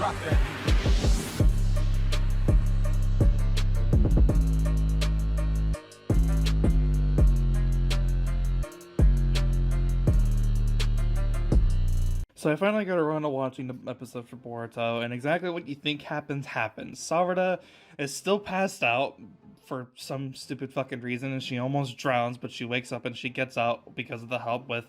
rock that. So I finally got around to watching the episode for Boruto, and exactly what you think happens. Sarada is still passed out for some stupid fucking reason, and she almost drowns, but she wakes up and she gets out because of the help with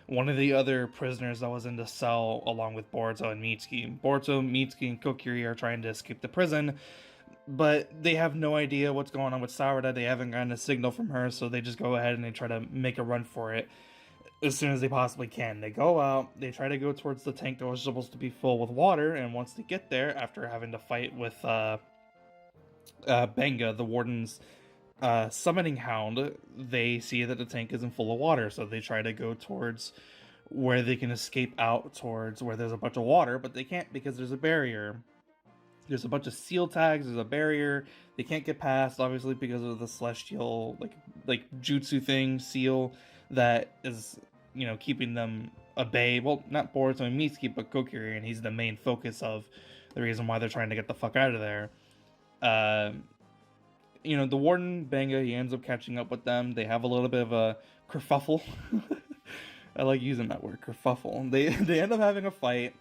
one of the other prisoners that was in the cell along with Boruto and Mitsuki. Boruto, Mitsuki, and Kokiri are trying to escape the prison, but they have no idea what's going on with Sarada. They haven't gotten a signal from her, so they just go ahead and they try to make a run for it as soon as they possibly can. They go out, they try to go towards the tank that was supposed to be full with water, and once they get there, after having to fight with Benga, the warden's summoning hound, they see that the tank isn't full of water, so they try to go towards where they can escape out towards where there's a bunch of water, but they can't because there's a barrier. There's a bunch of seal tags, there's a barrier, they can't get past, obviously, because of the celestial, like jutsu thing, seal, that is, you know, keeping them at bay. Well, not Boruto and Mitsuki, but Kokiri, and he's the main focus of the reason why they're trying to get the fuck out of there. You know, the warden, Benga, he ends up catching up with them. They have a little bit of a kerfuffle. I like using that word, kerfuffle. They end up having a fight.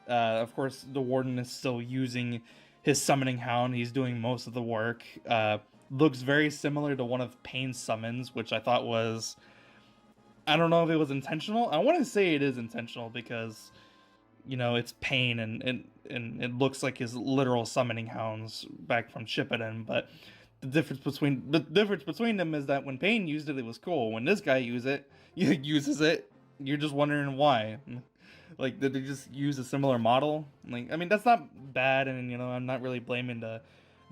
Of course, the warden is still using his summoning hound. He's doing most of the work. Looks very similar to one of Pain's summons, which I thought was... I don't know if it was intentional. I want to say it is intentional because, you know, it's Pain and it looks like his literal summoning hounds back from Shippuden. But the difference between them is that when Pain used it, it was cool. When this guy uses it, you're just wondering why. Like, did they just use a similar model? Like, I mean, that's not bad, and, you know, I'm not really blaming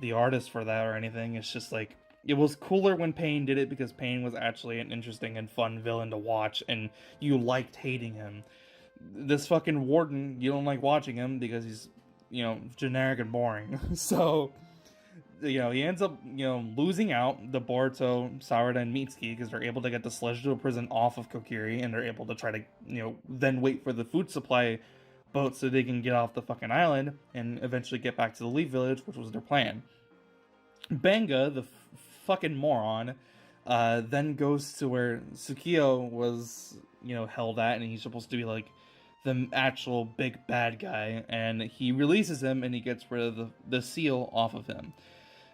the artist for that or anything. It's just like, it was cooler when Pain did it because Pain was actually an interesting and fun villain to watch, and you liked hating him. This fucking warden, you don't like watching him because he's, you know, generic and boring. So, you know, he ends up, you know, losing out the Boruto, Sarada, and Mitsuki because they're able to get the celestial prison off of Kokiri, and they're able to try to, you know, then wait for the food supply boat so they can get off the fucking island and eventually get back to the Leaf Village, which was their plan. Benga, the fucking moron, then goes to where Tsukio was, you know, held at, and he's supposed to be like the actual big bad guy, and he releases him and he gets rid of the seal off of him.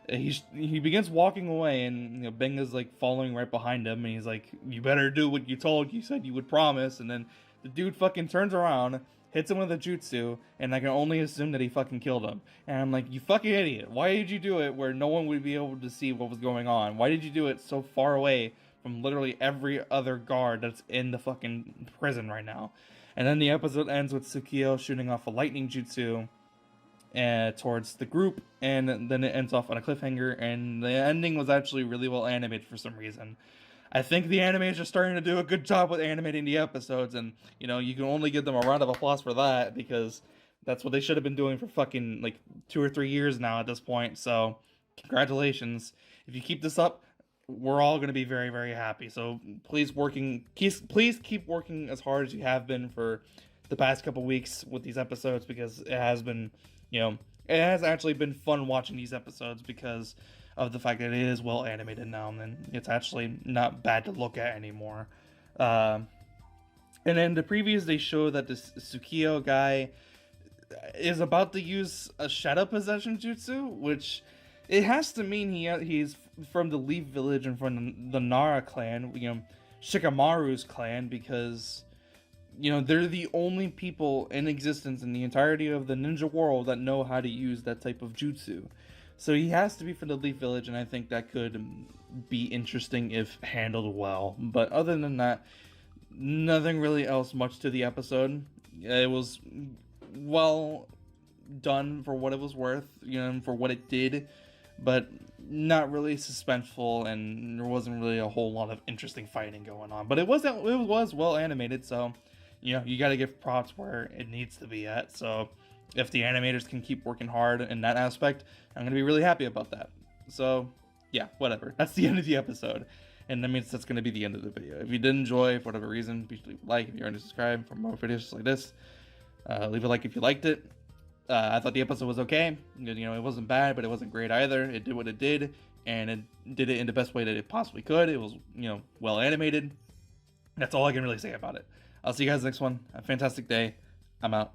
He begins walking away, and, you know, Benga's like following right behind him, and he's like, "You better do what you said you would promise." And then the dude fucking turns around, hits him with a jutsu, and I can only assume that he fucking killed him. And I'm like, you fucking idiot. Why did you do it where no one would be able to see what was going on? Why did you do it so far away from literally every other guard that's in the fucking prison right now? And then the episode ends with Tsukio shooting off a lightning jutsu towards the group, and then it ends off on a cliffhanger, and the ending was actually really well animated for some reason. I think the animators are starting to do a good job with animating the episodes, and, you know, you can only give them a round of applause for that, because that's what they should have been doing for fucking, like, 2 or 3 years now at this point. So, congratulations. If you keep this up, we're all going to be very, very happy. So, please keep working as hard as you have been for the past couple weeks with these episodes, because it has been, you know, it has actually been fun watching these episodes because of the fact that it is well animated now, and it's actually not bad to look at anymore. And then the previews, they show that this Tsukio guy is about to use a shadow possession jutsu, which it has to mean he's from the Leaf Village and from the Nara clan, you know, Shikamaru's clan, because, you know, they're the only people in existence in the entirety of the ninja world that know how to use that type of jutsu. So he has to be from the Leaf Village, and I think that could be interesting if handled well. But other than that, nothing really else much to the episode. It was well done for what it was worth, you know, for what it did, but not really suspenseful, and there wasn't really a whole lot of interesting fighting going on. But it was well animated, so, you know, you got to give props where it needs to be at. So if the animators can keep working hard in that aspect, I'm going to be really happy about that. So, yeah, whatever. That's the end of the episode. And that means that's going to be the end of the video. If you did enjoy, for whatever reason, please leave a like. If you're already subscribed for more videos like this, leave a like if you liked it. I thought the episode was okay. You know, it wasn't bad, but it wasn't great either. It did what it did, and it did it in the best way that it possibly could. It was, you know, well animated. That's all I can really say about it. I'll see you guys next one. Have a fantastic day. I'm out.